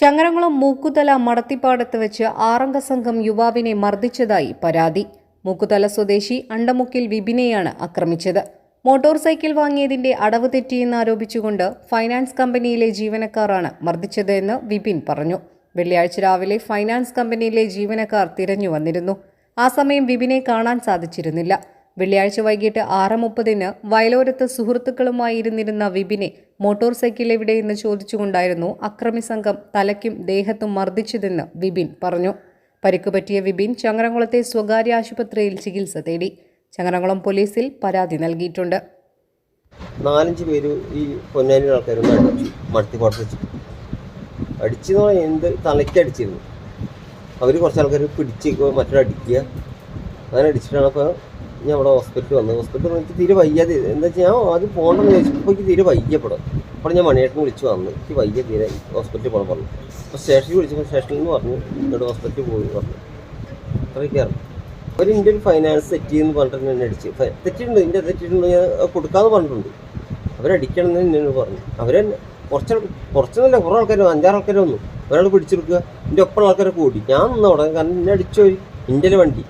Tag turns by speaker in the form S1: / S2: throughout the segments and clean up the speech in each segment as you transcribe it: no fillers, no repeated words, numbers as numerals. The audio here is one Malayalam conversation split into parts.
S1: ചങ്ങരംകുളം മൂക്കുതല മടത്തിപ്പാടത്ത് വെച്ച് 6 സംഘം യുവാവിനെ മർദ്ദിച്ചതായി പരാതി. മൂക്കുതല സ്വദേശി അണ്ടമുക്കിൽ വിപിനെയാണ് ആക്രമിച്ചത്. മോട്ടോർ സൈക്കിൾ വാങ്ങിയതിന്റെ അടവ് തെറ്റിയെന്നാരോപിച്ചുകൊണ്ട് ഫൈനാൻസ് കമ്പനിയിലെ ജീവനക്കാരാണ് മർദ്ദിച്ചതെന്ന് വിപിൻ പറഞ്ഞു. വെള്ളിയാഴ്ച രാവിലെ ഫൈനാൻസ് കമ്പനിയിലെ ജീവനക്കാർ തിരഞ്ഞു വന്നിരുന്നു. ആ സമയം വിപിനെ കാണാൻ സാധിച്ചിരുന്നില്ല. വെള്ളിയാഴ്ച വൈകിട്ട് 6:30 വയലോരത്ത് സുഹൃത്തുക്കളുമായി ഇരുന്നിരുന്ന വിപിനെ മോട്ടോർ സൈക്കിൾ എവിടെയെന്ന് ചോദിച്ചുകൊണ്ടായിരുന്നു അക്രമി സംഘം തലയ്ക്കും ദേഹത്തും മർദ്ദിച്ചതെന്ന് വിപിൻ പറഞ്ഞു. പരിക്കുപറ്റിയ വിപിൻ ചങ്ങരംകുളത്തെ സ്വകാര്യ ആശുപത്രിയിൽ ചികിത്സ തേടി. ചങ്ങരംകുളം പോലീസിൽ പരാതി നൽകിയിട്ടുണ്ട്.
S2: 4-5 പേര് ഈ പൊന്നാനി ആൾക്കാരൊന്നും അടിച്ചു, മടത്തിപ്പാടത്ത് വെച്ചിട്ട് അടിച്ചെന്ന് പറഞ്ഞാൽ എന്ത് തലയ്ക്കടിച്ചിരുന്നു. അവർ കുറച്ച് ആൾക്കാർ പിടിച്ച് മറ്റൊരടിക്കുക, അങ്ങനെ അടിച്ചിട്ടാണ്. അപ്പോൾ ഞാൻ അവിടെ ഹോസ്പിറ്റലിൽ വന്നത്. ഹോസ്പിറ്റലിൽ എനിക്ക് തീരെ വയ്യാതെ, എന്താ വെച്ചാൽ ഞാൻ അത് പോകണമെന്ന് ചോദിച്ചപ്പോൾ എനിക്ക് തീരെ വയ്യപ്പെടും. അപ്പോൾ ഞാൻ മണിയേട്ടനെ വിളിച്ച് വന്നു, എനിക്ക് വയ്യ തീരെ, ഹോസ്പിറ്റലിൽ പോകണം പറഞ്ഞു. അപ്പോൾ സ്റ്റേഷനിൽ വിളിച്ചപ്പോൾ സ്റ്റേഷനിൽ നിന്ന് പറഞ്ഞു എന്നോട് ഹോസ്പിറ്റലിൽ പോയി പറഞ്ഞു. അത്രയ്ക്കായിരുന്നു. അവർ ഇന്ത്യൻ ഫൈനാൻസ് തെറ്റിയെന്ന് പറഞ്ഞിട്ട് എന്നെ അടിച്ച്. തെറ്റിയിട്ടുണ്ട്, ഇന്ത്യ തെറ്റിയിട്ടുണ്ട്, ഞാൻ കൊടുക്കാമെന്ന് പറഞ്ഞിട്ടുണ്ട്. അവരടിക്കണമെന്ന് എന്നോട് പറഞ്ഞു. കുറച്ചൊന്നുമില്ല, കുറേ ആൾക്കാർ 5-6 ആൾക്കാർ വന്നു. ഒരാൾ പിടിച്ചെടുക്കുക, എൻ്റെ ഒപ്പമുള്ള ആൾക്കാരെ കൂടി. ഞാൻ നിന്ന് അവിടെ, കാരണം എന്നെ അടിച്ചുപോയി. ഇന്ത്യയിലെ വണ്ടി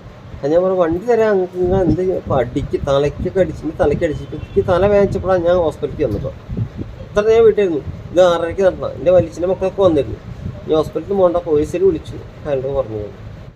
S2: ഞാൻ പറഞ്ഞു, വണ്ടി തരാൻ എന്ത് ഇപ്പോൾ അടിക്ക് തലയ്ക്കൊക്കെ തലയ്ക്കടിച്ചിട്ട് എനിക്ക് തല വേദനിച്ചപ്പോഴാണ് ഞാൻ ഹോസ്പിറ്റലിൽ വന്നപ്പോൾ. ഇത്ര ഞാൻ വീട്ടിലായിരുന്നു. ഇത് 6:30 നടന്ന എൻ്റെ വലിച്ചിൻ്റെ മക്കളൊക്കെ വന്നിരുന്നു. ഞാൻ ഹോസ്പിറ്റലിൽ പോകേണ്ട, പോലീസിൽ വിളിച്ചു, അയാളോട് പറഞ്ഞു.